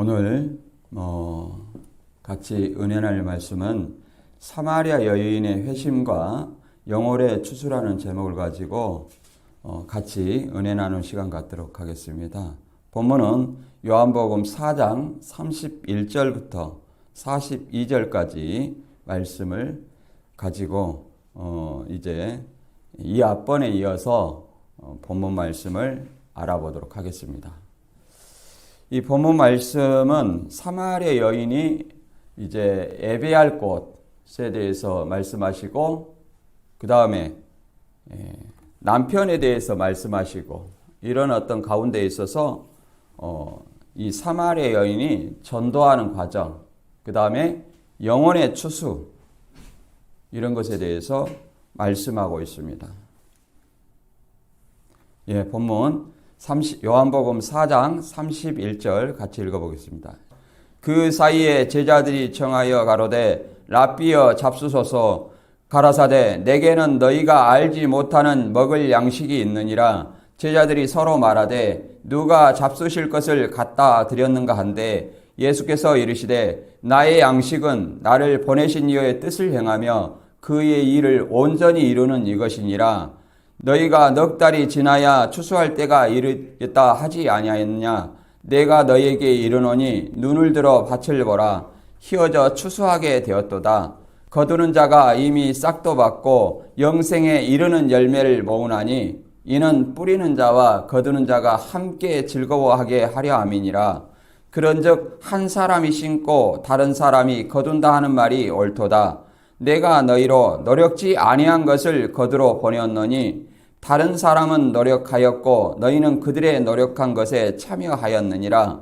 오늘 같이 은혜 나눌 말씀은 사마리아 여인의 회심과 영혼의 추수라는 제목을 가지고 같이 은혜 나누는 시간 갖도록 하겠습니다. 본문은 요한복음 4장 31절부터 42절까지 말씀을 가지고 이제 이 앞번에 이어서 본문 말씀을 알아보도록 하겠습니다. 이 본문 말씀은 사마리아 여인이 이제 예배할 곳에 대해서 말씀하시고 그 다음에 남편에 대해서 말씀하시고 이런 어떤 가운데 있어서 이 사마리아 여인이 전도하는 과정, 그 다음에 영혼의 추수 이런 것에 대해서 말씀하고 있습니다. 본문 요한복음 4장 31절 같이 읽어보겠습니다. 그 사이에 제자들이 청하여 가로되 랍비여 잡수소서 가라사대 내게는 너희가 알지 못하는 먹을 양식이 있느니라. 제자들이 서로 말하되 누가 잡수실 것을 갖다 드렸는가 한데 예수께서 이르시되 나의 양식은 나를 보내신 이의 뜻을 행하며 그의 일을 온전히 이루는 이것이니라. 너희가 넉 달이 지나야 추수할 때가 이르겠다 하지 아니하였느냐. 내가 너희에게 이르노니 눈을 들어 밭을 보라. 희어져 추수하게 되었도다. 거두는 자가 이미 싹도 받고 영생에 이르는 열매를 모으나니 이는 뿌리는 자와 거두는 자가 함께 즐거워하게 하려 함이니라. 그런즉 한 사람이 심고 다른 사람이 거둔다 하는 말이 옳도다. 내가 너희로 노력지 아니한 것을 거두러 보내었노니 다른 사람은 노력하였고 너희는 그들의 노력한 것에 참여하였느니라.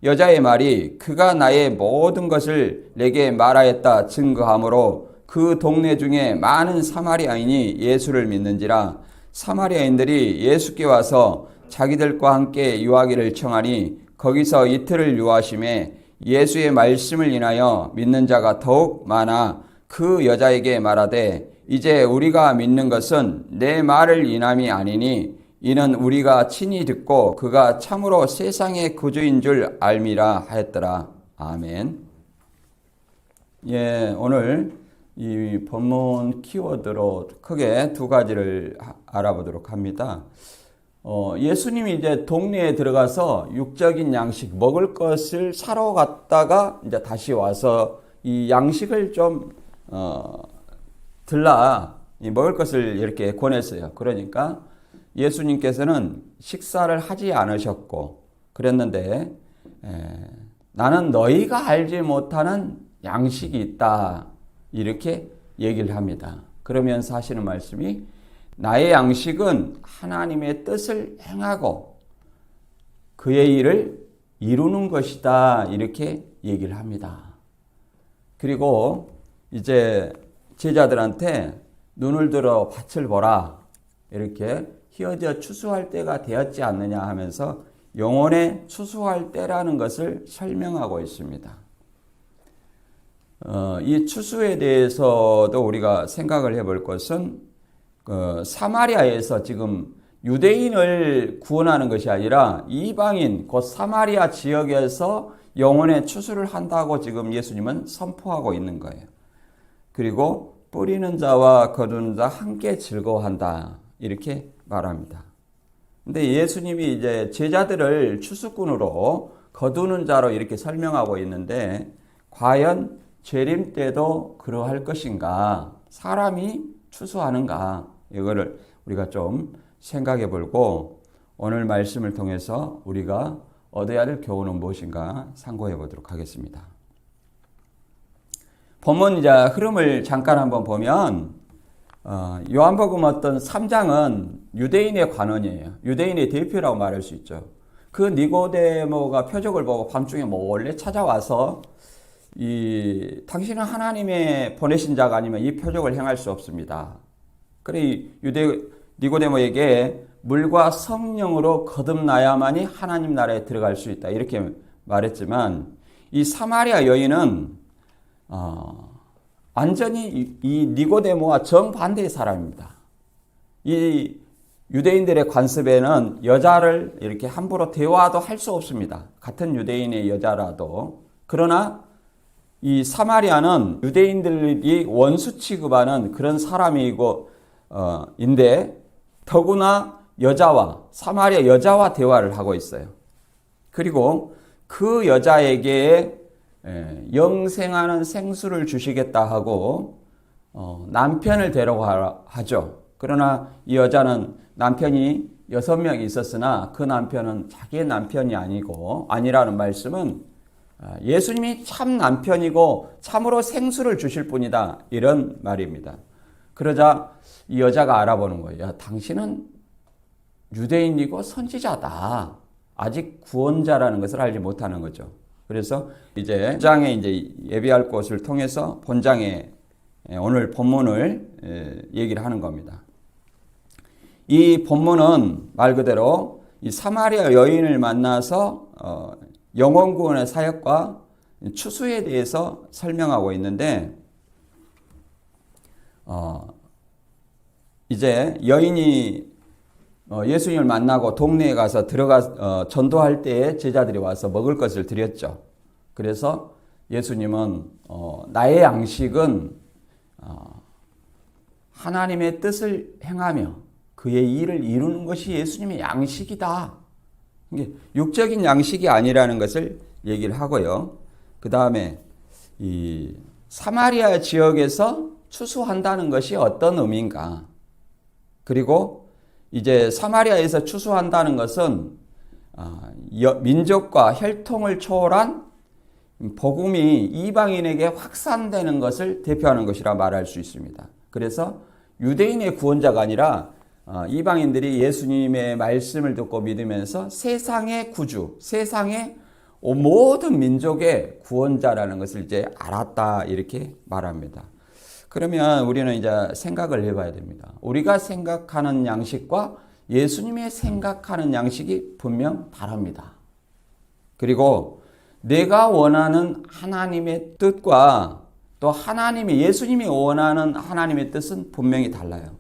여자의 말이 그가 나의 모든 것을 내게 말하였다 증거하므로 그 동네 중에 많은 사마리아인이 예수를 믿는지라. 사마리아인들이 예수께 와서 자기들과 함께 유하기를 청하니 거기서 이틀을 유하심에 예수의 말씀을 인하여 믿는 자가 더욱 많아 그 여자에게 말하되 이제 우리가 믿는 것은 내 말을 인함이 아니니 이는 우리가 친히 듣고 그가 참으로 세상의 구주인 줄 알미라 하였더라. 아멘. 오늘 이 본문 키워드로 크게 두 가지를 알아보도록 합니다. 예수님이 이제 동네에 들어가서 육적인 양식 먹을 것을 사러 갔다가 이제 다시 와서 이 양식을 좀 들라 먹을 것을 이렇게 권했어요. 그러니까 예수님께서는 식사를 하지 않으셨고 그랬는데 나는 너희가 알지 못하는 양식이 있다 이렇게 얘기를 합니다. 그러면서 하시는 말씀이 나의 양식은 하나님의 뜻을 행하고 그의 일을 이루는 것이다 이렇게 얘기를 합니다. 그리고 이제 제자들한테 눈을 들어 밭을 보라 이렇게 희어져 추수할 때가 되었지 않느냐 하면서 영혼의 추수할 때라는 것을 설명하고 있습니다. 이 추수에 대해서도 우리가 생각을 해볼 것은 사마리아에서 지금 유대인을 구원하는 것이 아니라 이방인 곧 사마리아 지역에서 영혼의 추수를 한다고 지금 예수님은 선포하고 있는 거예요. 그리고 뿌리는 자와 거두는 자 함께 즐거워한다 이렇게 말합니다. 근데 예수님이 이제 제자들을 추수꾼으로 거두는 자로 이렇게 설명하고 있는데 과연 재림 때도 그러할 것인가? 사람이 추수하는가? 이거를 우리가 좀 생각해 보고 오늘 말씀을 통해서 우리가 얻어야 될 교훈은 무엇인가 상고해 보도록 하겠습니다. 본문 이제 흐름을 잠깐 한번 보면 요한복음 어떤 3장은 유대인의 관원이에요. 유대인의 대표라고 말할 수 있죠. 그 니고데모가 표적을 보고 밤중에 몰래 찾아와서 당신은 하나님의 보내신 자가 아니면 이 표적을 행할 수 없습니다. 그래 니고데모에게 물과 성령으로 거듭나야만이 하나님 나라에 들어갈 수 있다 이렇게 말했지만 이 사마리아 여인은 완전히 이 니고데모와 정반대의 사람입니다. 이 유대인들의 관습에는 여자를 이렇게 함부로 대화도 할 수 없습니다. 같은 유대인의 여자라도. 그러나 이 사마리아는 유대인들이 원수 취급하는 그런 사람이고, 인데, 더구나 사마리아 여자와 대화를 하고 있어요. 그리고 그 여자에게 영생하는 생수를 주시겠다 하고, 남편을 데려가라 하죠. 그러나 이 여자는 남편이 6명이 있었으나 그 남편은 자기의 남편이 아니라는 말씀은 예수님이 참 남편이고 참으로 생수를 주실 분이다, 이런 말입니다. 그러자 이 여자가 알아보는 거예요. 야, 당신은 유대인이고 선지자다. 아직 구원자라는 것을 알지 못하는 거죠. 그래서 이제 본장에 이제 예비할 것을 통해서 본장에 오늘 본문을 얘기를 하는 겁니다. 이 본문은 말 그대로 이 사마리아 여인을 만나서 영혼 구원의 사역과 추수에 대해서 설명하고 있는데, 이제 여인이 예수님을 만나고 동네에 가서 전도할 때에 제자들이 와서 먹을 것을 드렸죠. 그래서 예수님은 나의 양식은 하나님의 뜻을 행하며 그의 일을 이루는 것이 예수님의 양식이다. 이게 육적인 양식이 아니라는 것을 얘기를 하고요. 그 다음에 이 사마리아 지역에서 추수한다는 것이 어떤 의미인가? 그리고 이제 사마리아에서 추수한다는 것은 민족과 혈통을 초월한 복음이 이방인에게 확산되는 것을 대표하는 것이라 말할 수 있습니다. 그래서 유대인의 구원자가 아니라 이방인들이 예수님의 말씀을 듣고 믿으면서 세상의 구주, 세상의 모든 민족의 구원자라는 것을 이제 알았다, 이렇게 말합니다. 그러면 우리는 이제 생각을 해봐야 됩니다. 우리가 생각하는 양식과 예수님의 생각하는 양식이 분명 다릅니다. 그리고 내가 원하는 하나님의 뜻과 또 예수님이 원하는 하나님의 뜻은 분명히 달라요.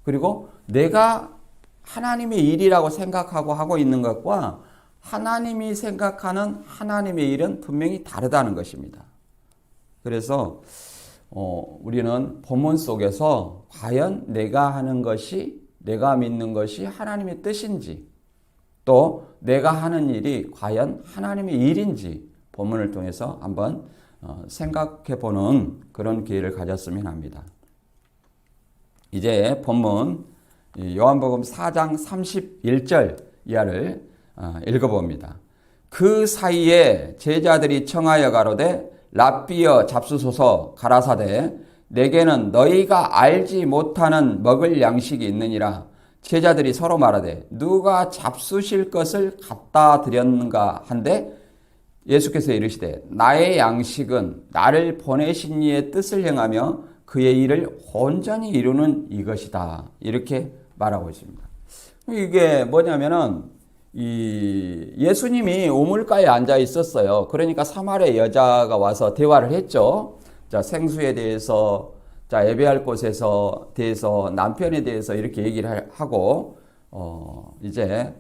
그리고 내가 하나님의 일이라고 생각하고 하고 있는 것과 하나님이 생각하는 하나님의 일은 분명히 다르다는 것입니다. 그래서 우리는 본문 속에서 과연 내가 하는 것이, 내가 믿는 것이 하나님의 뜻인지, 또 내가 하는 일이 과연 하나님의 일인지 본문을 통해서 한번 생각해 보는 그런 기회를 가졌으면 합니다. 이제 본문 요한복음 4장 31절 이하를 읽어봅니다. 그 사이에 제자들이 청하여 가로되 랍비여 잡수소서 가라사대 내게는 너희가 알지 못하는 먹을 양식이 있느니라. 제자들이 서로 말하되 누가 잡수실 것을 갖다 드렸는가 한데 예수께서 이르시되 나의 양식은 나를 보내신 이의 뜻을 행하며 그의 일을 온전히 이루는 이것이다. 이렇게 말하고 있습니다. 이게 뭐냐면은 예수님이 우물가에 앉아 있었어요. 그러니까 사마리아 여자가 와서 대화를 했죠. 자, 생수에 대해서, 자, 예배할 곳에서 대해서, 남편에 대해서 이렇게 얘기를 하고, 이제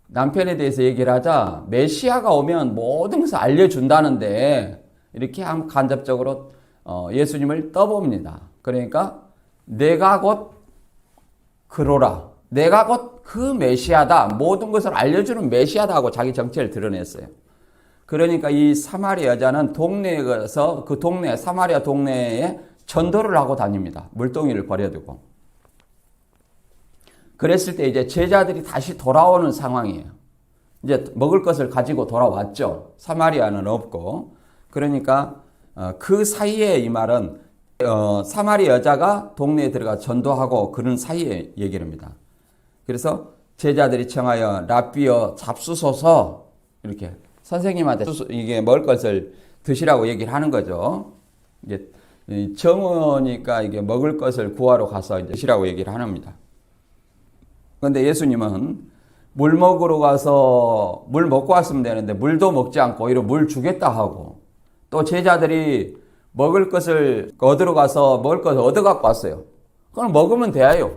남편에 대해서 얘기를 하자 메시아가 오면 모든 것을 알려준다는데 이렇게 간접적으로 예수님을 떠봅니다. 그러니까 내가 곧 그로라. 내가 곧 그 메시아다. 모든 것을 알려주는 메시아다 하고 자기 정체를 드러냈어요. 그러니까 이 사마리아 여자는 동네에 가서 그 동네, 사마리아 동네에 전도를 하고 다닙니다. 물동이를 버려두고. 그랬을 때 이제 제자들이 다시 돌아오는 상황이에요. 이제 먹을 것을 가지고 돌아왔죠. 사마리아는 없고. 그러니까 그 사이에 이 말은 사마리아 여자가 동네에 들어가 전도하고 그런 사이에 얘기를 합니다. 그래서 제자들이 청하여 랍비여 잡수소서 이렇게 선생님한테 이게 먹을 것을 드시라고 얘기를 하는 거죠. 이제 정오니까 이게 먹을 것을 구하러 가서 이제 드시라고 얘기를 합니다. 그런데 예수님은 물 먹으러 가서 물 먹고 왔으면 되는데 물도 먹지 않고 오히려 물 주겠다 하고 또 제자들이 먹을 것을 얻으러 가서 먹을 것을 얻어 갖고 왔어요. 그걸 먹으면 돼요.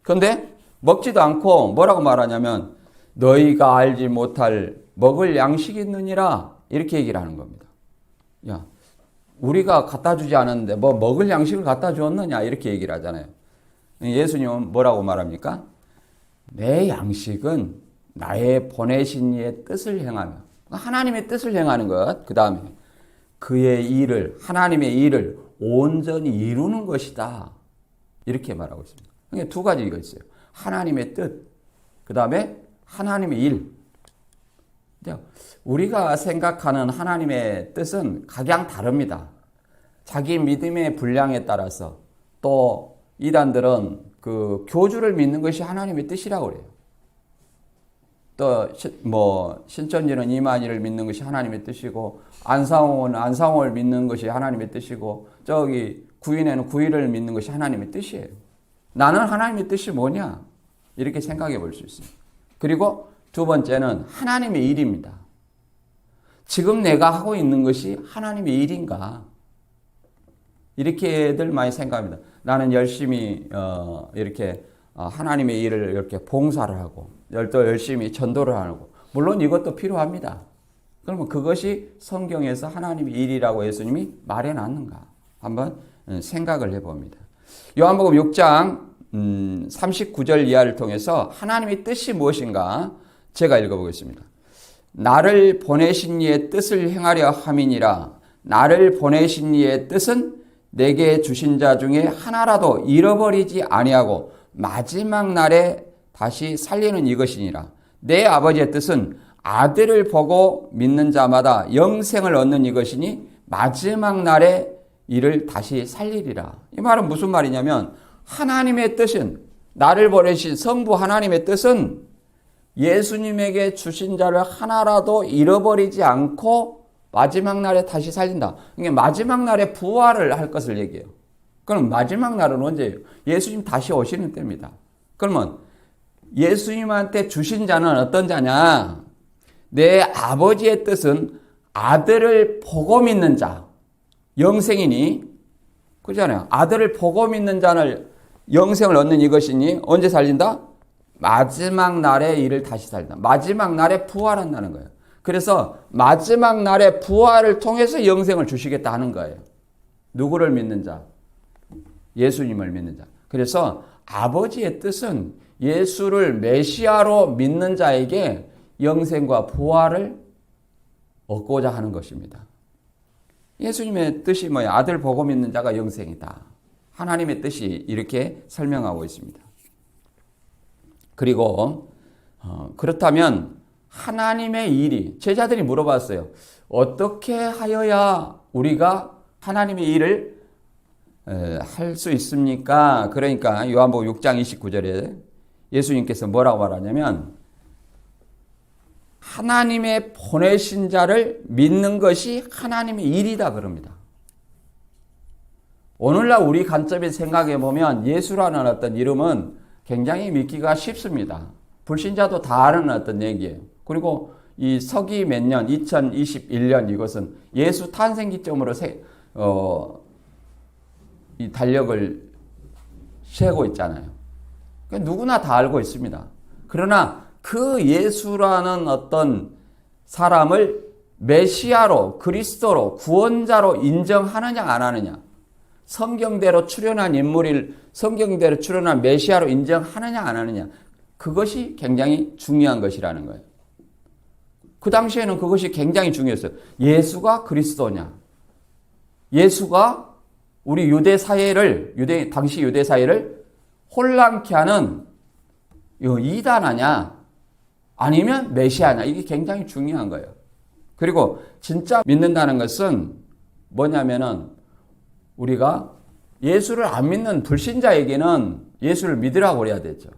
그런데 먹지도 않고 뭐라고 말하냐면 너희가 알지 못할 먹을 양식이 있느니라 이렇게 얘기를 하는 겁니다. 야, 우리가 갖다 주지 않았는데 뭐 먹을 양식을 갖다 주었느냐 이렇게 얘기를 하잖아요. 예수님은 뭐라고 말합니까? 내 양식은 나의 보내신 이의 뜻을 행하며, 하나님의 뜻을 행하는 것, 그 다음에 그의 일을, 하나님의 일을 온전히 이루는 것이다. 이렇게 말하고 있습니다. 그러니까 두 가지가 있어요. 하나님의 뜻, 그 다음에 하나님의 일. 우리가 생각하는 하나님의 뜻은 각양 다릅니다. 자기 믿음의 분량에 따라서 또 이단들은 그 교주를 믿는 것이 하나님의 뜻이라고 그래요. 또 신천지는 이만희를 믿는 것이 하나님의 뜻이고 안상홍은 안상홍을 믿는 것이 하나님의 뜻이고 저기 구인에는 구인을 믿는 것이 하나님의 뜻이에요. 나는 하나님의 뜻이 뭐냐? 이렇게 생각해 볼 수 있습니다. 그리고 두 번째는 하나님의 일입니다. 지금 내가 하고 있는 것이 하나님의 일인가? 이렇게들 많이 생각합니다. 나는 열심히 이렇게 하나님의 일을 이렇게 봉사를 하고 또 열심히 전도를 하고 물론 이것도 필요합니다. 그러면 그것이 성경에서 하나님의 일이라고 예수님이 말해놨는가? 한번 생각을 해봅니다. 요한복음 6장 39절 이하를 통해서 하나님의 뜻이 무엇인가 제가 읽어보겠습니다. 나를 보내신 이의 뜻을 행하려 함이니라. 나를 보내신 이의 뜻은 내게 주신 자 중에 하나라도 잃어버리지 아니하고 마지막 날에 다시 살리는 이것이니라. 내 아버지의 뜻은 아들을 보고 믿는 자마다 영생을 얻는 이것이니 마지막 날에 이를 다시 살리리라. 이 말은 무슨 말이냐면 하나님의 뜻은 나를 보내신 성부 하나님의 뜻은 예수님에게 주신 자를 하나라도 잃어버리지 않고 마지막 날에 다시 살린다. 이게 마지막 날에 부활을 할 것을 얘기해요. 그럼 마지막 날은 언제예요? 예수님 다시 오시는 때입니다. 그러면 예수님한테 주신 자는 어떤 자냐? 내 아버지의 뜻은 아들을 보고 믿는 자, 영생이니, 그렇잖아요. 아들을 보고 믿는 자를 영생을 얻는 이것이니 언제 살린다? 마지막 날에 이를 다시 살린다. 마지막 날에 부활한다는 거예요. 그래서 마지막 날에 부활을 통해서 영생을 주시겠다 하는 거예요. 누구를 믿는 자? 예수님을 믿는 자. 그래서 아버지의 뜻은 예수를 메시아로 믿는 자에게 영생과 부활을 얻고자 하는 것입니다. 예수님의 뜻이 뭐예요? 아들 보고 믿는 자가 영생이다. 하나님의 뜻이 이렇게 설명하고 있습니다. 그리고 그렇다면 하나님의 일이, 제자들이 물어봤어요. 어떻게 하여야 우리가 하나님의 일을 할 수 있습니까? 그러니까 요한복음 6장 29절에 예수님께서 뭐라고 말하냐면 하나님의 보내신 자를 믿는 것이 하나님의 일이다 그럽니다. 오늘날 우리 관점에 생각해 보면 예수라는 어떤 이름은 굉장히 믿기가 쉽습니다. 불신자도 다 아는 어떤 얘기예요. 그리고 이 서기 몇 년, 2021년 이것은 예수 탄생 기점으로 이 달력을 세고 있잖아요. 그러니까 누구나 다 알고 있습니다. 그러나 그 예수라는 어떤 사람을 메시아로, 그리스도로, 구원자로 인정하느냐 안 하느냐, 성경대로 출현한 인물을 성경대로 출현한 메시아로 인정하느냐 안 하느냐, 그것이 굉장히 중요한 것이라는 거예요. 그 당시에는 그것이 굉장히 중요했어요. 예수가 그리스도냐, 예수가 우리 유대 사회를, 당시 유대 사회를 혼란케 하는 이단하냐 아니면 메시아냐, 이게 굉장히 중요한 거예요. 그리고 진짜 믿는다는 것은 뭐냐면은 우리가 예수를 안 믿는 불신자에게는 예수를 믿으라고 그래야 되죠.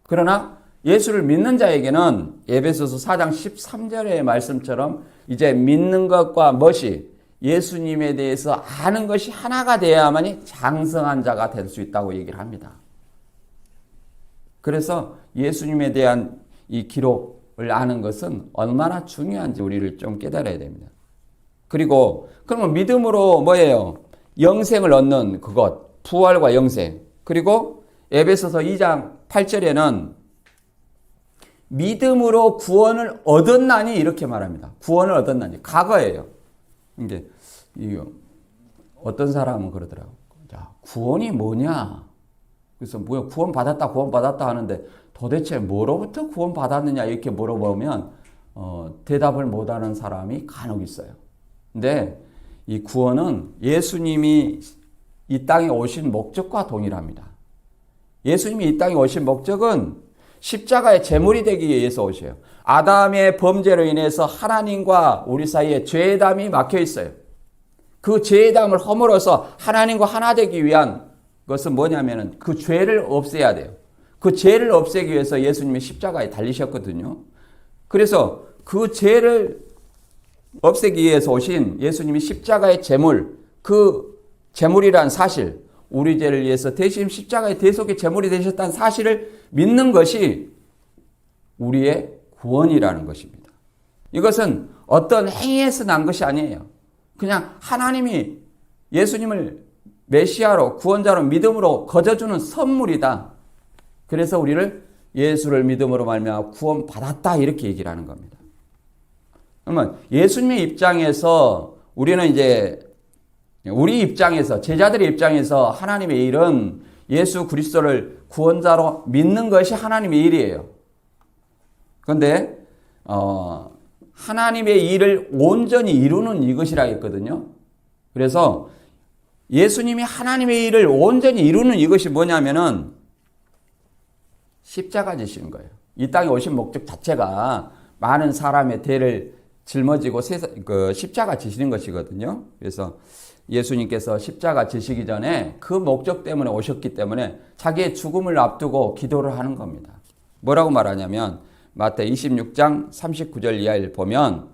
그러나 예수를 믿는 자에게는 에베소서 4장 13절의 말씀처럼 이제 믿는 것과 멋이 예수님에 대해서 아는 것이 하나가 되어야만이 장성한 자가 될 수 있다고 얘기를 합니다. 그래서 예수님에 대한 이 기록을 아는 것은 얼마나 중요한지 우리를 좀 깨달아야 됩니다. 그리고 그러면 믿음으로 뭐예요? 영생을 얻는 그것, 부활과 영생. 그리고 에베소서 2장 8절에는 믿음으로 구원을 얻었나니 이렇게 말합니다. 구원을 얻었나니. 과거예요. 이게 어떤 사람은 그러더라고요. 자, 구원이 뭐냐? 그래서 뭐야, 구원 받았다 하는데 도대체 뭐로부터 구원 받았느냐 이렇게 물어보면 대답을 못하는 사람이 간혹 있어요. 근데 이 구원은 예수님이 이 땅에 오신 목적과 동일합니다. 예수님이 이 땅에 오신 목적은 십자가의 제물이 되기 위해서 오셔요. 아담의 범죄로 인해서 하나님과 우리 사이에 죄담이 막혀 있어요. 그 죄담을 허물어서 하나님과 하나 되기 위한 것은 뭐냐면은 그 죄를 없애야 돼요. 그 죄를 없애기 위해서 예수님이 십자가에 달리셨거든요. 그래서 그 죄를 없애기 위해서 오신 예수님이 십자가의 제물, 그 제물이란 사실, 우리 죄를 위해서 대신 십자가의 대속의 제물이 되셨다는 사실을 믿는 것이 우리의 구원이라는 것입니다. 이것은 어떤 행위에서 난 것이 아니에요. 그냥 하나님이 예수님을 메시아로 구원자로 믿음으로 거저주는 선물이다. 그래서 우리를 예수를 믿음으로 말미암아 구원받았다 이렇게 얘기를 하는 겁니다. 그러면 예수님의 입장에서 우리는 이제 우리 입장에서 제자들의 입장에서 하나님의 일은 예수 그리스도를 구원자로 믿는 것이 하나님의 일이에요. 그런데 하나님의 일을 온전히 이루는 이것이라 했거든요. 그래서 예수님이 하나님의 일을 온전히 이루는 이것이 뭐냐면은 십자가 지시는 거예요. 이 땅에 오신 목적 자체가 많은 사람의 죄를 짊어지고 십자가 지시는 것이거든요. 그래서 예수님께서 십자가 지시기 전에 그 목적 때문에 오셨기 때문에 자기의 죽음을 앞두고 기도를 하는 겁니다. 뭐라고 말하냐면 마태 26장 39절 이하를 보면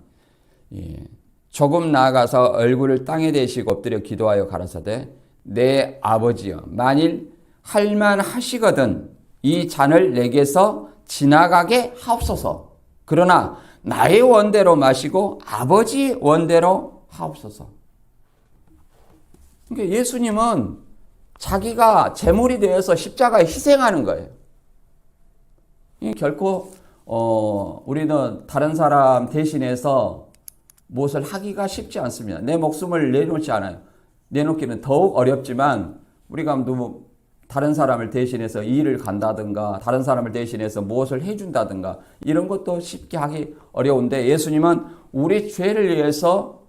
조금 나아가서 얼굴을 땅에 대시고 엎드려 기도하여 가라사대 내 아버지여 만일 할만하시거든 이 잔을 내게서 지나가게 하옵소서. 그러나 나의 원대로 마시고 아버지 원대로 하옵소서. 그러니까 예수님은 자기가 제물이 되어서 십자가에 희생하는 거예요. 결코 우리는 다른 사람 대신해서 무엇을 하기가 쉽지 않습니다. 내 목숨을 내놓지 않아요. 내놓기는 더욱 어렵지만 우리가 다른 사람을 대신해서 일을 간다든가 다른 사람을 대신해서 무엇을 해준다든가 이런 것도 쉽게 하기 어려운데 예수님은 우리 죄를 위해서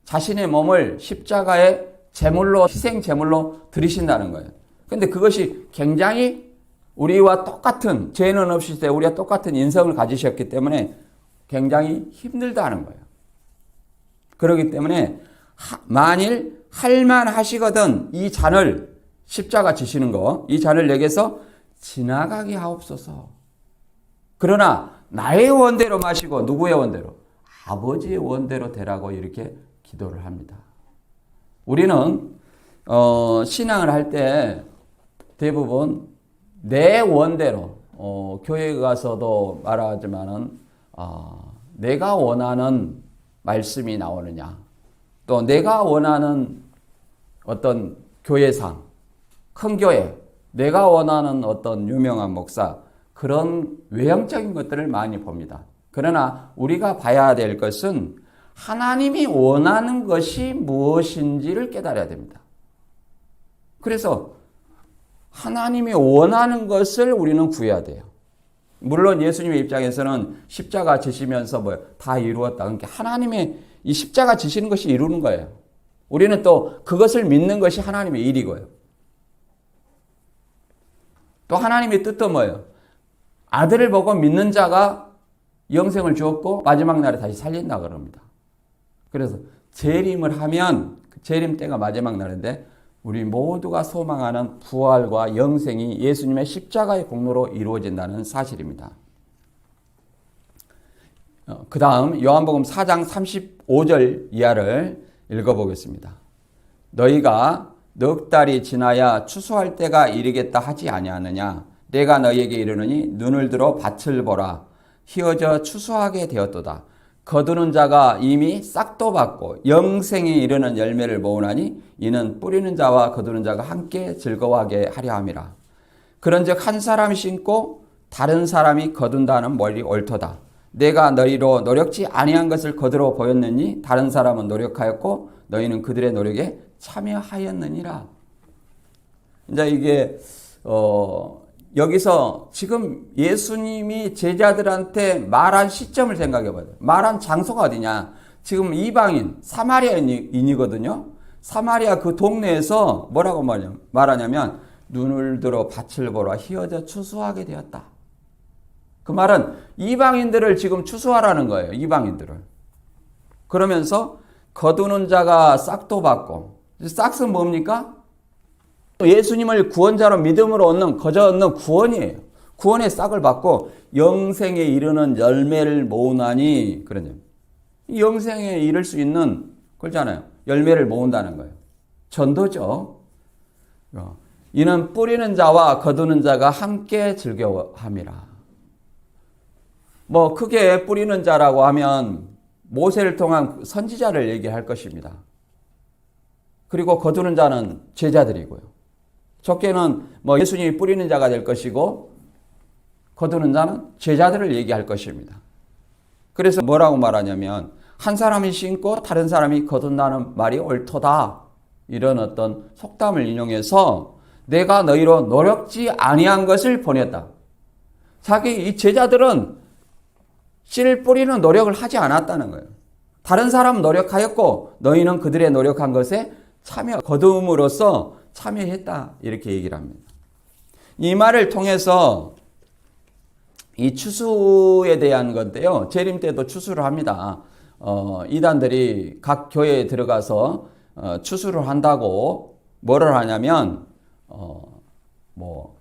자신의 몸을 십자가에 제물로 희생 제물로 드리신다는 거예요. 그런데 그것이 굉장히 우리와 똑같은 죄는 없으실 때 우리와 똑같은 인성을 가지셨기 때문에 굉장히 힘들다는 거예요. 그렇기 때문에 만일 할만하시거든 이 잔을 십자가 지시는 거, 이 잔을 내게서 지나가게 하옵소서. 그러나 나의 원대로 마시고 누구의 원대로? 아버지의 원대로 되라고 이렇게 기도를 합니다. 우리는 신앙을 할 때 대부분 내 원대로 교회에 가서도 말하지만은 내가 원하는 말씀이 나오느냐 또 내가 원하는 어떤 교회상 큰 교회 내가 원하는 어떤 유명한 목사 그런 외형적인 것들을 많이 봅니다. 그러나 우리가 봐야 될 것은 하나님이 원하는 것이 무엇인지를 깨달아야 됩니다. 그래서 하나님이 원하는 것을 우리는 구해야 돼요. 물론 예수님의 입장에서는 십자가 지시면서 다 이루었다. 그러니까 하나님의 이 십자가 지시는 것이 이루는 거예요. 우리는 또 그것을 믿는 것이 하나님의 일이고요. 또 하나님의 뜻도 뭐예요? 아들을 보고 믿는 자가 영생을 주었고 마지막 날에 다시 살린다 그럽니다. 그래서 재림을 하면 재림 때가 마지막 날인데 우리 모두가 소망하는 부활과 영생이 예수님의 십자가의 공로로 이루어진다는 사실입니다. 그 다음 요한복음 4장 35절 이하를 읽어보겠습니다. 너희가 넉 달이 지나야 추수할 때가 이르겠다 하지 아니하느냐. 내가 너희에게 이르노니 눈을 들어 밭을 보라. 희어져 추수하게 되었도다. 거두는 자가 이미 싹도 받고 영생에 이르는 열매를 모으나니 이는 뿌리는 자와 거두는 자가 함께 즐거워하게 하려 함이라. 그런즉 한 사람이 신고 다른 사람이 거둔다는 말이 옳도다. 내가 너희로 노력지 아니한 것을 거두어 보였느니 다른 사람은 노력하였고 너희는 그들의 노력에 참여하였느니라. 이제 이게 여기서 지금 예수님이 제자들한테 말한 시점을 생각해 봐요. 말한 장소가 어디냐? 지금 이방인 사마리아인이거든요. 사마리아 그 동네에서 뭐라고 말하냐면 눈을 들어 밭을 보라 희어져 추수하게 되었다. 그 말은 이방인들을 지금 추수하라는 거예요. 이방인들을. 그러면서 거두는 자가 싹도 받고, 싹은 뭡니까? 예수님을 구원자로 믿음으로 얻는 구원이에요. 구원의 싹을 받고 영생에 이르는 열매를 모으나니 그러냐. 영생에 이를 수 있는 그렇잖아요. 열매를 모은다는 거예요. 전도죠. 이는 뿌리는 자와 거두는 자가 함께 즐겨함이라. 뭐 크게 뿌리는 자라고 하면 모세를 통한 선지자를 얘기할 것입니다. 그리고 거두는 자는 제자들이고요. 적게는 뭐 예수님이 뿌리는 자가 될 것이고 거두는 자는 제자들을 얘기할 것입니다. 그래서 뭐라고 말하냐면 한 사람이 심고 다른 사람이 거둔다는 말이 옳도다. 이런 어떤 속담을 인용해서 내가 너희로 노력지 아니한 것을 보냈다. 자기 이 제자들은 씨를 뿌리는 노력을 하지 않았다는 거예요. 다른 사람은 노력하였고 너희는 그들의 노력한 것에 거두음으로써 참여했다. 이렇게 얘기를 합니다. 이 말을 통해서 이 추수에 대한 건데요. 재림 때도 추수를 합니다. 이단들이 각 교회에 들어가서 추수를 한다고 뭐를 하냐면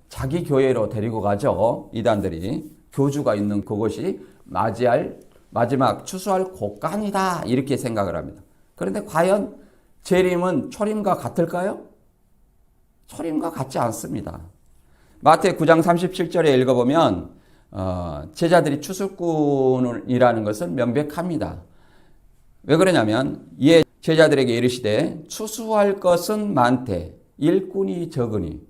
자기 교회로 데리고 가죠. 이단들이 교주가 있는 그곳이 맞이할 마지막 추수할 곳간이다 이렇게 생각을 합니다. 그런데 과연 재림은 초림과 같을까요? 초림과 같지 않습니다. 마태 9장 37절에 읽어보면 제자들이 추수꾼이라는 것을 명백합니다. 왜 그러냐면 이에 제자들에게 이르시되 추수할 것은 많되 일꾼이 적으니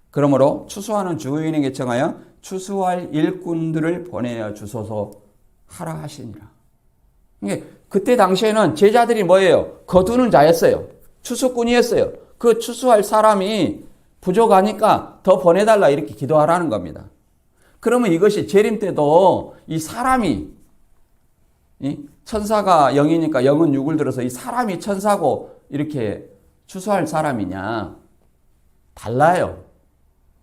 그러므로 추수하는 주인에게 청하여 추수할 일꾼들을 보내어 주소서 하라 하시니라. 그때 당시에는 제자들이 뭐예요? 거두는 자였어요. 추수꾼이었어요. 그 추수할 사람이 부족하니까 더 보내달라 이렇게 기도하라는 겁니다. 그러면 이것이 재림 때도 이 사람이 천사가 영이니까 영은 육을 들어서 이 사람이 천사고 이렇게 추수할 사람이냐? 달라요.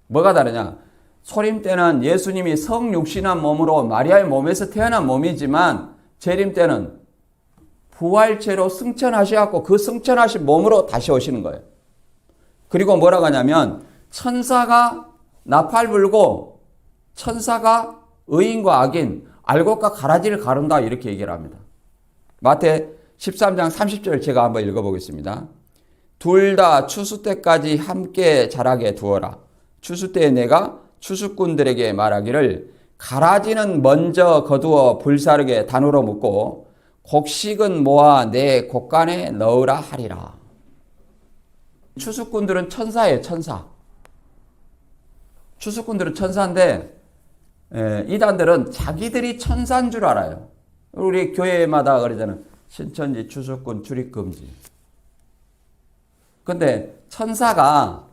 뭐가 다르냐? 소림 때는 예수님이 성육신한 몸으로 마리아의 몸에서 태어난 몸이지만 재림 때는 부활체로 승천하셔갖고 그 승천하신 몸으로 다시 오시는 거예요. 그리고 뭐라고 하냐면 천사가 나팔 불고 천사가 의인과 악인 알곡과 가라지를 가른다 이렇게 얘기를 합니다. 마태 13장 30절 제가 한번 읽어보겠습니다. 둘 다 추수 때까지 함께 자라게 두어라. 추수 때에 내가 추수꾼들에게 말하기를 가라지는 먼저 거두어 불사르게 단으로 묶고 곡식은 모아 내 곡간에 넣으라 하리라. 추수꾼들은 천사예요. 천사. 추수꾼들은 천사인데 이단들은 자기들이 천사인 줄 알아요. 우리 교회마다 그러잖아요. 신천지 추수꾼 출입금지. 근데 천사가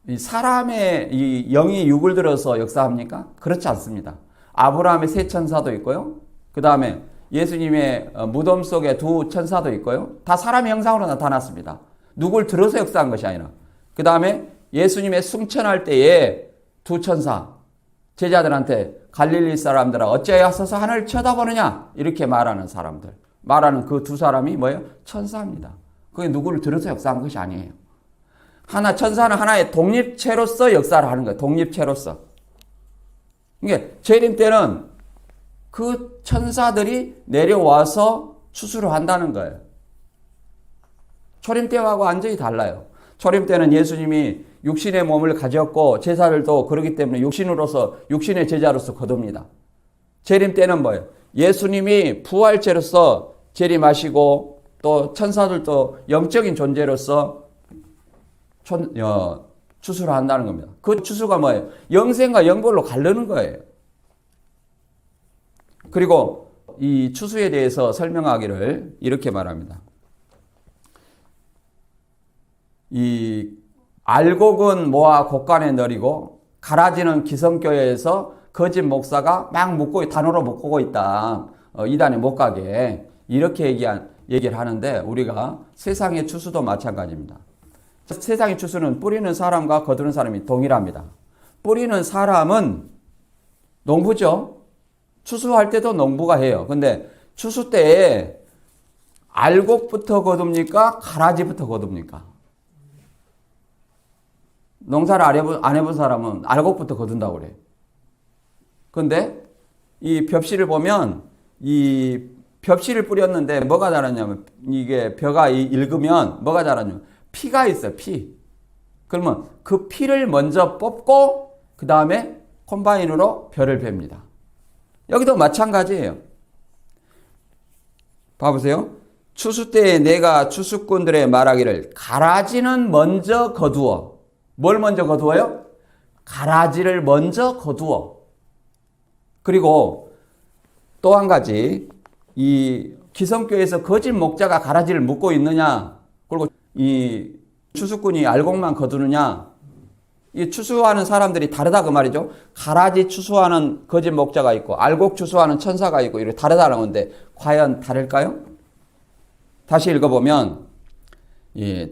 이 사람의 이 영이 육을 들어서 역사합니까? 그렇지 않습니다. 아브라함의 세 천사도 있고요. 그 다음에 예수님의 무덤 속에 두 천사도 있고요. 다 사람의 형상으로 나타났습니다. 누굴 들어서 역사한 것이 아니라. 그 다음에 예수님의 승천할 때에 두 천사, 제자들한테 갈릴리 사람들아 어찌하여 서서 하늘을 쳐다보느냐 이렇게 말하는 사람들. 말하는 그 두 사람이 뭐예요? 천사입니다. 그게 누구를 들어서 역사한 것이 아니에요. 천사는 하나의 독립체로서 역사를 하는 거예요. 독립체로서. 이게 재림 때는 그 천사들이 내려와서 추수를 한다는 거예요. 초림 때하고 완전히 달라요. 초림 때는 예수님이 육신의 몸을 가졌고 제사를 또 그러기 때문에 육신의 제자로서 거둡니다. 재림 때는 뭐예요? 예수님이 부활체로서 재림하시고 또 천사들도 영적인 존재로서 추수를 한다는 겁니다. 그 추수가 뭐예요? 영생과 영벌로 가르는 거예요. 그리고 이 추수에 대해서 설명하기를 이렇게 말합니다. 이 알곡은 모아 곡간에 넣으리고 가라지는 기성교회에서 거짓 목사가 막 단으로 묶고 있다. 이단에 못 가게. 이렇게 얘기를 하는데 우리가 세상의 추수도 마찬가지입니다. 세상의 추수는 뿌리는 사람과 거두는 사람이 동일합니다. 뿌리는 사람은 농부죠. 추수할 때도 농부가 해요. 근데 추수 때에 알곡부터 거둡니까? 가라지부터 거둡니까? 농사를 안 해본 사람은 알곡부터 거둔다고 그래요. 근데 이 벽실을 보면 이 벽실을 뿌렸는데 뭐가 자랐냐면 이게 벼가 익으면 뭐가 자랐냐면 피가 있어요. 피. 그러면 그 피를 먼저 뽑고 그 다음에 콤바인으로 벼를 뱁니다. 여기도 마찬가지예요. 봐보세요. 추수 때에 내가 추수꾼들의 말하기를 가라지는 먼저 거두어. 뭘 먼저 거두어요? 가라지를 먼저 거두어. 그리고 또 한 가지, 이 기성교회에서 거짓 목자가 가라지를 묶고 있느냐, 그리고 이 추수꾼이 알곡만 거두느냐, 이 추수하는 사람들이 다르다 그 말이죠. 가라지 추수하는 거짓 목자가 있고 알곡 추수하는 천사가 있고 이렇게 다르다는 건데 과연 다를까요? 다시 읽어보면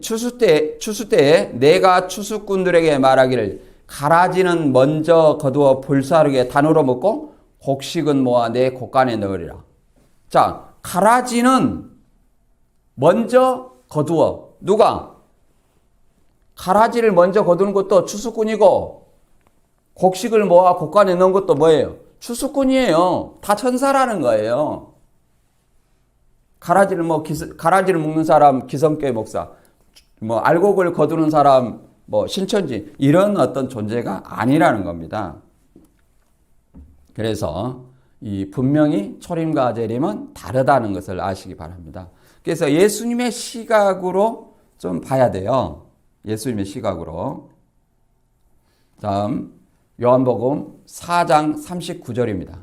추수 때에 내가 추수꾼들에게 말하기를 가라지는 먼저 거두어 불사르게 단으로 묶고 곡식은 모아 내 곡간에 넣으리라. 자, 가라지는 먼저 거두어. 누가? 가라지를 먼저 거두는 것도 추수꾼이고 곡식을 모아 곡간에 넣은 것도 뭐예요? 추수꾼이에요. 다 천사라는 거예요. 가라지를 묶는 사람 기성교회 목사, 알곡을 거두는 사람 신천지 이런 어떤 존재가 아니라는 겁니다. 그래서 이 분명히 초림과 재림은 다르다는 것을 아시기 바랍니다. 그래서 예수님의 시각으로 좀 봐야 돼요. 예수님의 시각으로. 다음 요한복음 4장 39절입니다.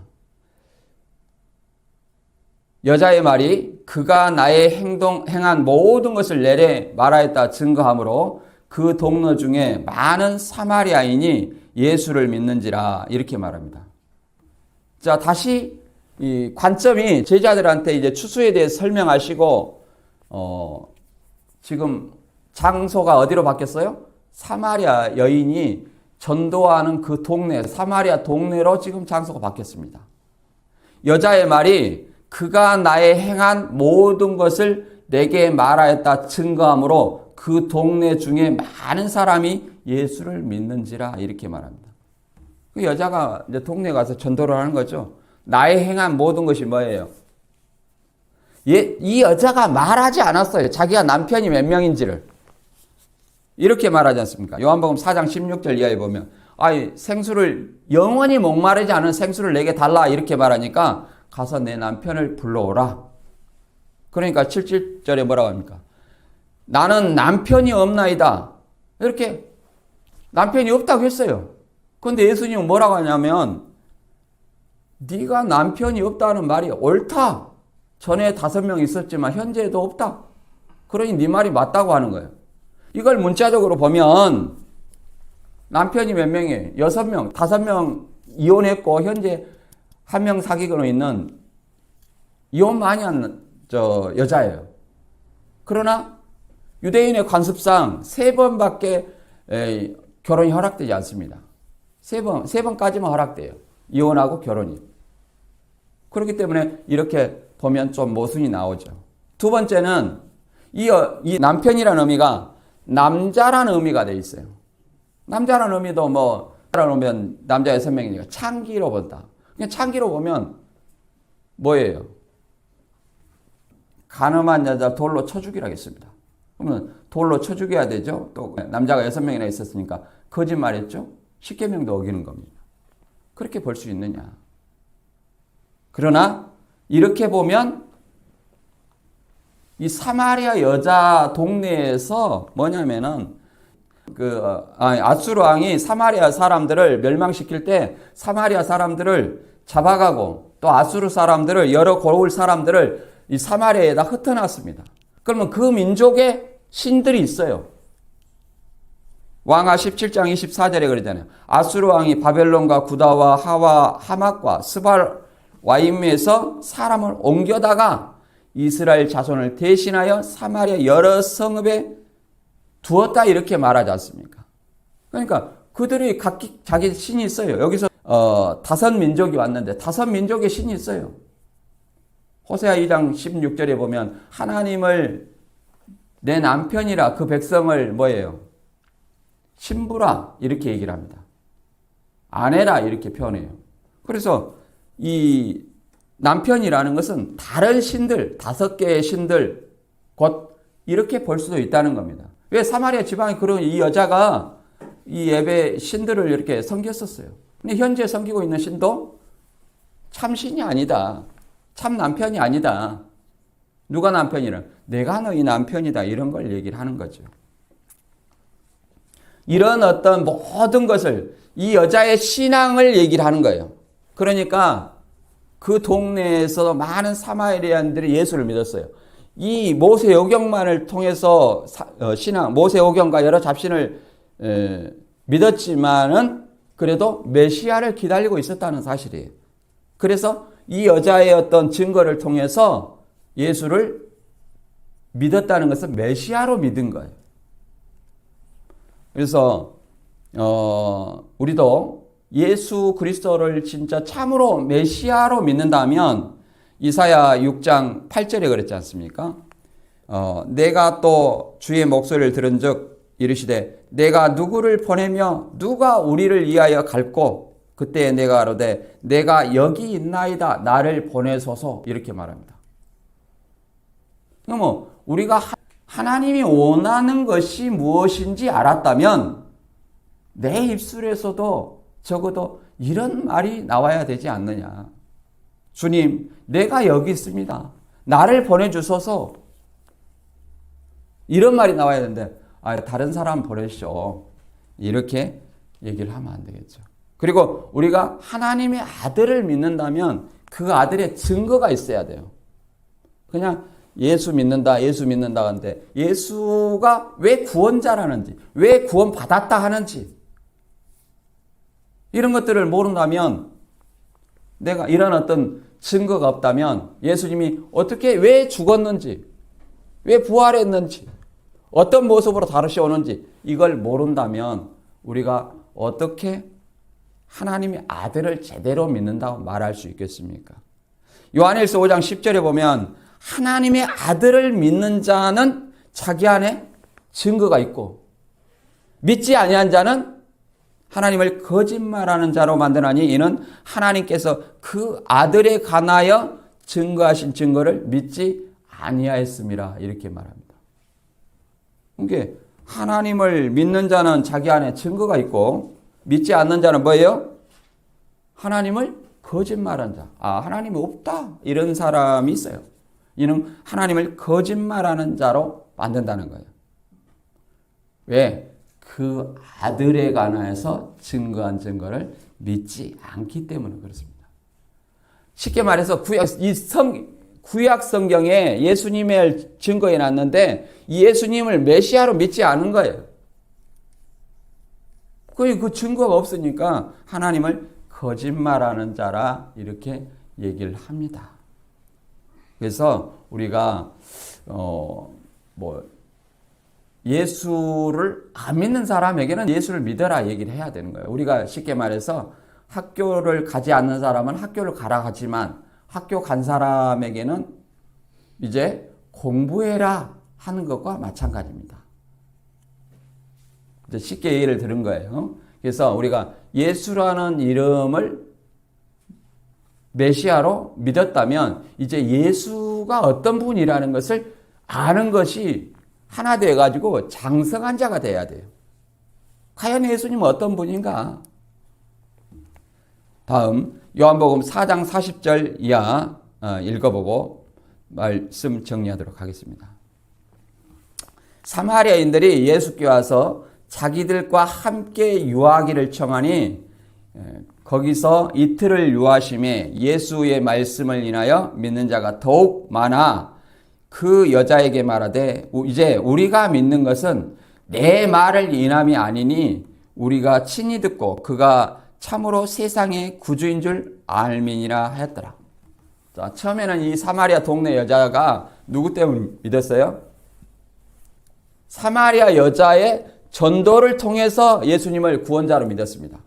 여자의 말이 그가 나의 행한 모든 것을 내게 말하였다 증거하므로 그 동료 중에 많은 사마리아인이 예수를 믿는지라 이렇게 말합니다. 자, 다시 이 관점이 제자들한테 이제 추수에 대해 설명하시고 지금 장소가 어디로 바뀌었어요? 사마리아 여인이 전도하는 그 동네, 사마리아 동네로 지금 장소가 바뀌었습니다. 여자의 말이 그가 나의 행한 모든 것을 내게 말하였다 증거하므로 그 동네 중에 많은 사람이 예수를 믿는지라 이렇게 말합니다. 그 여자가 이제 동네에 가서 전도를 하는 거죠. 나의 행한 모든 것이 뭐예요? 이 여자가 말하지 않았어요. 자기가 남편이 몇 명인지를. 이렇게 말하지 않습니까? 요한복음 4장 16절 이하에 보면 생수를 영원히 목마르지 않은 생수를 내게 달라 이렇게 말하니까 가서 내 남편을 불러오라. 그러니까 77절에 뭐라고 합니까? 나는 남편이 없나이다. 이렇게 남편이 없다고 했어요. 그런데 예수님은 뭐라고 하냐면 네가 남편이 없다는 말이 옳다. 전에 5명 있었지만 현재도 없다. 그러니 네 말이 맞다고 하는 거예요. 이걸 문자적으로 보면 남편이 몇 명이에요? 6명, 5명 이혼했고 현재 1명 사귀고 있는 이혼 많이 한 여자예요. 그러나 유대인의 관습상 3번밖에 결혼이 허락되지 않습니다. 3번까지만 허락돼요. 이혼하고 결혼이. 그렇기 때문에 이렇게 보면 좀 모순이 나오죠. 두 번째는 이 남편이라는 의미가 남자라는 의미가 돼 있어요. 남자라는 의미도 오면 남자 6명이니까 창기로 본다. 그냥 창기로 보면 뭐예요? 가늠한 여자 돌로 쳐 죽이라겠습니다. 그러면 돌로 쳐 죽여야 되죠. 또 남자가 6명이나 있었으니까 거짓말했죠. 10계명도 어기는 겁니다. 그렇게 볼 수 있느냐? 그러나 이렇게 보면 이 사마리아 여자 동네에서 뭐냐면은 아수르 왕이 사마리아 사람들을 멸망시킬 때 사마리아 사람들을 잡아가고 또 아수르 사람들을 여러 고을 사람들을 이 사마리아에다 흩어놨습니다. 그러면 그 민족의 신들이 있어요. 왕하 17장 24절에 그러잖아요. 아수르 왕이 바벨론과 구다와 하와 하맛과 스발 와임에서 사람을 옮겨다가 이스라엘 자손을 대신하여 사마리아 여러 성읍에 두었다 이렇게 말하지 않습니까? 그러니까 그들이 각기 자기 신이 있어요. 여기서 5민족이 왔는데 5민족의 신이 있어요. 호세아 2장 16절에 보면 하나님을 내 남편이라 그 백성을 뭐예요? 신부라 이렇게 얘기를 합니다. 아내라 이렇게 표현해요. 그래서 이 남편이라는 것은 다른 신들, 5개의 신들 곧 이렇게 볼 수도 있다는 겁니다. 왜 사마리아 지방에 그런 이 여자가 이 예배 신들을 이렇게 섬겼었어요. 근데 현재 섬기고 있는 신도 참 신이 아니다. 참 남편이 아니다. 누가 남편이라? 내가 너희 남편이다. 이런 걸 얘기를 하는 거죠. 이런 어떤 모든 것을 이 여자의 신앙을 얘기를 하는 거예요. 그러니까 그 동네에서 많은 사마리아인들이 예수를 믿었어요. 이 모세오경만을 통해서 신앙, 모세오경과 여러 잡신을 믿었지만은 그래도 메시아를 기다리고 있었다는 사실이에요. 그래서 이 여자의 어떤 증거를 통해서 예수를 믿었다는 것은 메시아로 믿은 거예요. 그래서 우리도 예수 그리스도를 진짜 참으로 메시아로 믿는다면 이사야 6장 8절에 그랬지 않습니까? 내가 또 주의 목소리를 들은 즉 이르시되 내가 누구를 보내며 누가 우리를 위하여 갈고 그때 내가 가로되 내가 여기 있나이다 나를 보내소서 이렇게 말합니다. 그럼 우리가 하나님이 원하는 것이 무엇인지 알았다면 내 입술에서도 적어도 이런 말이 나와야 되지 않느냐. 주님, 내가 여기 있습니다. 나를 보내주소서. 이런 말이 나와야 되는데 다른 사람 보내시오. 이렇게 얘기를 하면 안 되겠죠. 그리고 우리가 하나님의 아들을 믿는다면 그 아들의 증거가 있어야 돼요. 그냥 예수 믿는다 하는데 예수가 왜 구원자라는지, 왜 구원받았다 하는지 이런 것들을 모른다면 내가 이런 어떤 증거가 없다면 예수님이 어떻게 왜 죽었는지, 왜 부활했는지, 어떤 모습으로 다시 오는지 이걸 모른다면 우리가 어떻게 하나님의 아들을 제대로 믿는다고 말할 수 있겠습니까? 요한일서 5장 10절에 보면 하나님의 아들을 믿는 자는 자기 안에 증거가 있고 믿지 아니한 자는 하나님을 거짓말하는 자로 만드나니 이는 하나님께서 그 아들에 관하여 증거하신 증거를 믿지 아니하였음이라 이렇게 말합니다. 그러니까 하나님을 믿는 자는 자기 안에 증거가 있고 믿지 않는 자는 뭐예요? 하나님을 거짓말한 자. 하나님이 없다. 이런 사람이 있어요. 이는 하나님을 거짓말하는 자로 만든다는 거예요. 왜? 그 아들에 관하여서 증거한 증거를 믿지 않기 때문에 그렇습니다. 쉽게 말해서 구약 성경에 예수님을 증거해 놨는데 이 예수님을 메시아로 믿지 않은 거예요. 그 증거가 없으니까 하나님을 거짓말하는 자라 이렇게 얘기를 합니다. 그래서 우리가 예수를 안 믿는 사람에게는 예수를 믿어라 얘기를 해야 되는 거예요. 우리가 쉽게 말해서 학교를 가지 않는 사람은 학교를 가라 하지만 학교 간 사람에게는 이제 공부해라 하는 것과 마찬가지입니다. 이제 쉽게 예를 들은 거예요. 그래서 우리가 예수라는 이름을 메시아로 믿었다면 이제 예수가 어떤 분이라는 것을 아는 것이 하나 돼가지고 장성한 자가 돼야 돼요. 과연 예수님은 어떤 분인가? 다음 요한복음 4장 40절 이하 읽어보고 말씀 정리하도록 하겠습니다. 사마리아인들이 예수께 와서 자기들과 함께 유하기를 청하니 거기서 이틀을 유하심에 예수의 말씀을 인하여 믿는 자가 더욱 많아 그 여자에게 말하되 이제 우리가 믿는 것은 내 말을 인함이 아니니 우리가 친히 듣고 그가 참으로 세상의 구주인 줄 알미니라 하였더라. 자, 처음에는 이 사마리아 동네 여자가 누구 때문에 믿었어요? 사마리아 여자의 전도를 통해서 예수님을 구원자로 믿었습니다.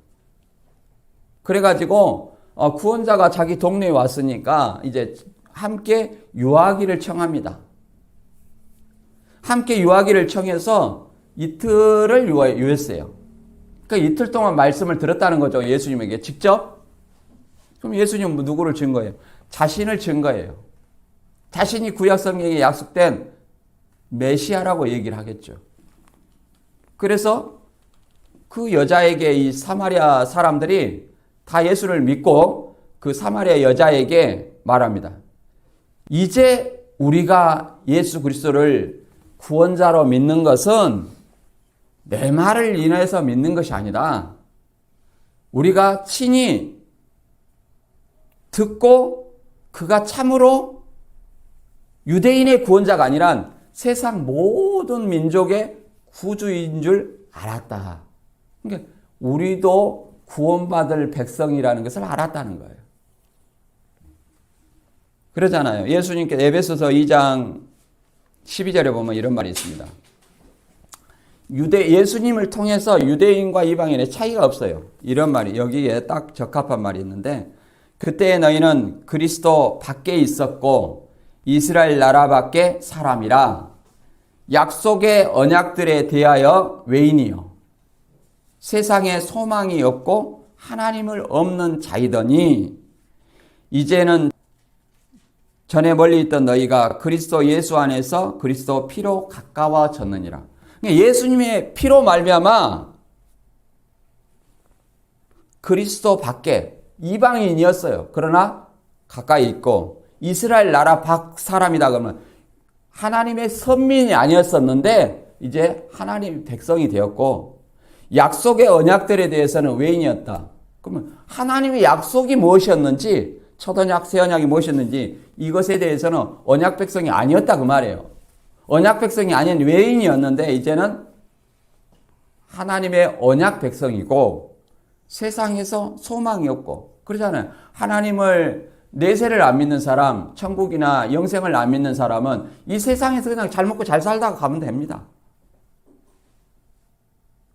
그래가지고 구원자가 자기 동네에 왔으니까 이제 함께 유하기를 청합니다. 함께 유하기를 청해서 이틀을 유했어요. 그러니까 이틀 동안 말씀을 들었다는 거죠. 예수님에게 직접. 그럼 예수님은 누구를 증거해요? 자신을 증거해요. 자신이 구약성경에 약속된 메시아라고 얘기를 하겠죠. 그래서 그 여자에게 이 사마리아 사람들이 다 예수를 믿고 그 사마리아 여자에게 말합니다. 이제 우리가 예수 그리스도를 구원자로 믿는 것은 내 말을 인해서 믿는 것이 아니라 우리가 친히 듣고 그가 참으로 유대인의 구원자가 아니라 세상 모든 민족의 구주인 줄 알았다. 그러니까 우리도 구원받을 백성이라는 것을 알았다는 거예요. 그러잖아요. 예수님께 에베소서 2장 12절에 보면 이런 말이 있습니다. 예수님을 통해서 유대인과 이방인의 차이가 없어요. 이런 말이 여기에 딱 적합한 말이 있는데 그때 너희는 그리스도 밖에 있었고 이스라엘 나라 밖에 사람이라 약속의 언약들에 대하여 외인이요 세상에 소망이 없고 하나님을 없는 자이더니 이제는 전에 멀리 있던 너희가 그리스도 예수 안에서 그리스도 피로 가까워졌느니라. 예수님의 피로 말미암아 그리스도 밖에 이방인이었어요. 그러나 가까이 있고 이스라엘 나라 밖 사람이다 그러면 하나님의 선민이 아니었었는데 이제 하나님의 백성이 되었고 약속의 언약들에 대해서는 외인이었다. 그러면 하나님의 약속이 무엇이었는지 첫 언약, 새 언약이 무엇이었는지 이것에 대해서는 언약 백성이 아니었다 그 말이에요. 언약 백성이 아닌 외인이었는데 이제는 하나님의 언약 백성이고 세상에서 소망이 없고 그러잖아요. 하나님을 내세를 안 믿는 사람, 천국이나 영생을 안 믿는 사람은 이 세상에서 그냥 잘 먹고 잘 살다가 가면 됩니다.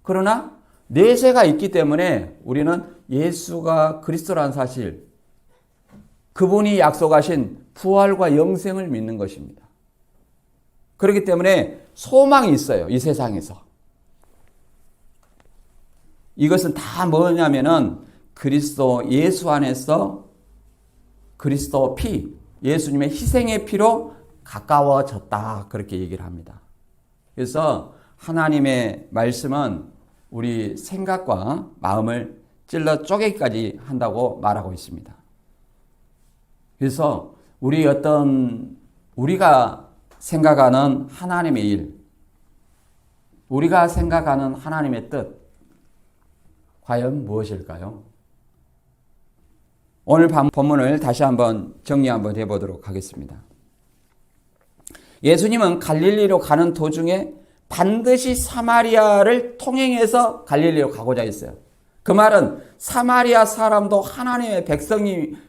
그러나 내세가 있기 때문에 우리는 예수가 그리스도라는 사실, 그분이 약속하신 부활과 영생을 믿는 것입니다. 그렇기 때문에 소망이 있어요. 이 세상에서. 이것은 다 뭐냐면은 그리스도 예수 안에서 그리스도 피, 예수님의 희생의 피로 가까워졌다. 그렇게 얘기를 합니다. 그래서 하나님의 말씀은 우리 생각과 마음을 찔러 쪼개기까지 한다고 말하고 있습니다. 그래서 우리가 생각하는 하나님의 일, 우리가 생각하는 하나님의 뜻, 과연 무엇일까요? 오늘 본문을 다시 한번 정리 한번 해보도록 하겠습니다. 예수님은 갈릴리로 가는 도중에 반드시 사마리아를 통행해서 갈릴리로 가고자 했어요. 그 말은 사마리아 사람도 하나님의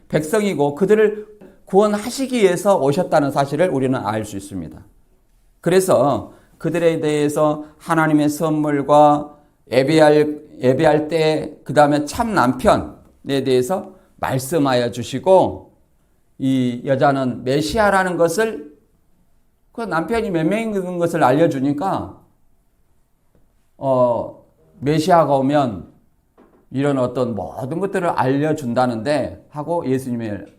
백성이고 그들을 구원하시기 위해서 오셨다는 사실을 우리는 알 수 있습니다. 그래서 그들에 대해서 하나님의 선물과 예배할 때 그 다음에 참 남편에 대해서 말씀하여 주시고 이 여자는 메시아라는 것을 그 남편이 몇 명인 것을 알려주니까 메시아가 오면 이런 어떤 모든 것들을 알려준다는데 하고 예수님을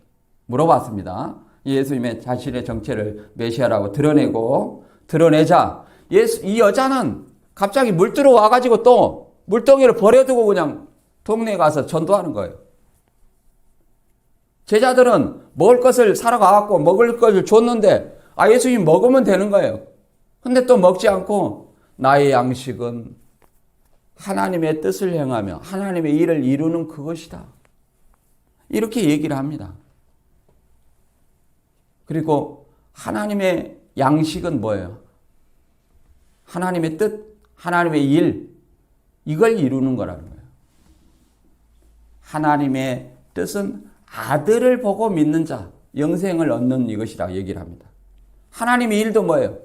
물어봤습니다. 예수님의 자신의 정체를 메시아라고 드러내자 이 여자는 갑자기 물들어 와가지고 또 물동이를 버려두고 그냥 동네에 가서 전도하는 거예요. 제자들은 먹을 것을 사러 가갖고 먹을 것을 줬는데 예수님 먹으면 되는 거예요. 근데 또 먹지 않고 나의 양식은 하나님의 뜻을 행하며 하나님의 일을 이루는 그것이다. 이렇게 얘기를 합니다. 그리고 하나님의 양식은 뭐예요? 하나님의 뜻, 하나님의 일, 이걸 이루는 거라는 거예요. 하나님의 뜻은 아들을 보고 믿는 자, 영생을 얻는 이것이라 얘기를 합니다. 하나님의 일도 뭐예요?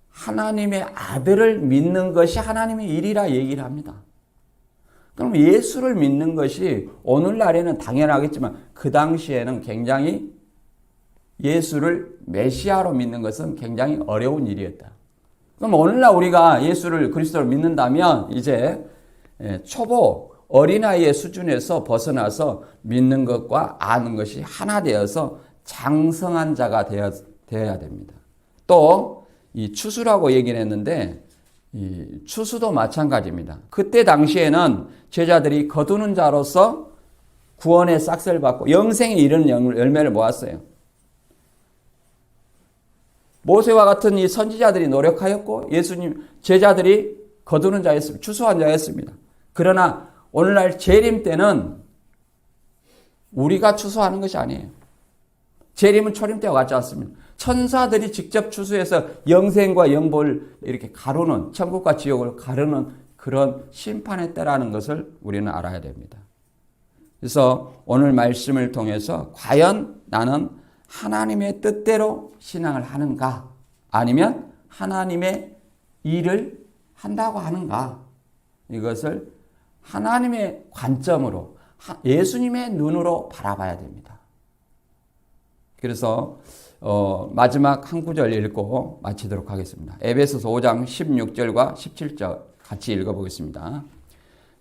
하나님의 아들을 믿는 것이 하나님의 일이라 얘기를 합니다. 그럼 예수를 믿는 것이 오늘날에는 당연하겠지만 그 당시에는 굉장히 예수를 메시아로 믿는 것은 굉장히 어려운 일이었다. 그럼 오늘날 우리가 예수를 그리스도를 믿는다면 이제 초보 어린아이의 수준에서 벗어나서 믿는 것과 아는 것이 하나 되어서 장성한 자가 되어야 됩니다. 또 이 추수라고 얘기를 했는데 이 추수도 마찬가지입니다. 그때 당시에는 제자들이 거두는 자로서 구원의 싹스를 받고 영생에 이르는 열매를 모았어요. 모세와 같은 이 선지자들이 노력하였고 예수님 제자들이 거두는 자였습니다. 추수한 자였습니다. 그러나 오늘날 재림 때는 우리가 추수하는 것이 아니에요. 재림은 초림 때와 같지 않습니다. 천사들이 직접 추수해서 영생과 영벌을 이렇게 가르는, 천국과 지옥을 가르는 그런 심판의 때라는 것을 우리는 알아야 됩니다. 그래서 오늘 말씀을 통해서 과연 나는 하나님의 뜻대로 신앙을 하는가? 아니면 하나님의 일을 한다고 하는가? 이것을 하나님의 관점으로, 예수님의 눈으로 바라봐야 됩니다. 그래서 마지막 한 구절 읽고 마치도록 하겠습니다. 에베소서 5장 16절과 17절 같이 읽어보겠습니다.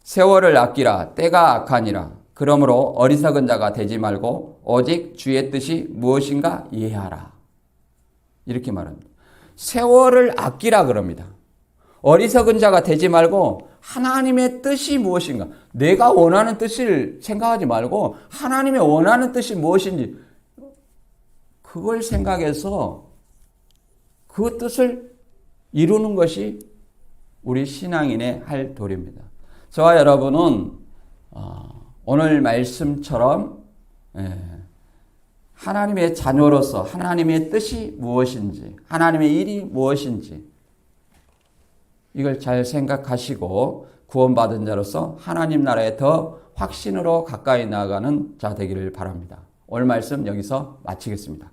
세월을 아끼라 때가 악하니라. 그러므로 어리석은 자가 되지 말고 오직 주의 뜻이 무엇인가 이해하라. 이렇게 말합니다. 세월을 아끼라 그럽니다. 어리석은 자가 되지 말고 하나님의 뜻이 무엇인가. 내가 원하는 뜻을 생각하지 말고 하나님의 원하는 뜻이 무엇인지 그걸 생각해서 그 뜻을 이루는 것이 우리 신앙인의 할 도리입니다. 저와 여러분은 오늘 말씀처럼 하나님의 자녀로서 하나님의 뜻이 무엇인지 하나님의 일이 무엇인지 이걸 잘 생각하시고 구원받은 자로서 하나님 나라에 더 확신으로 가까이 나아가는 자 되기를 바랍니다. 오늘 말씀 여기서 마치겠습니다.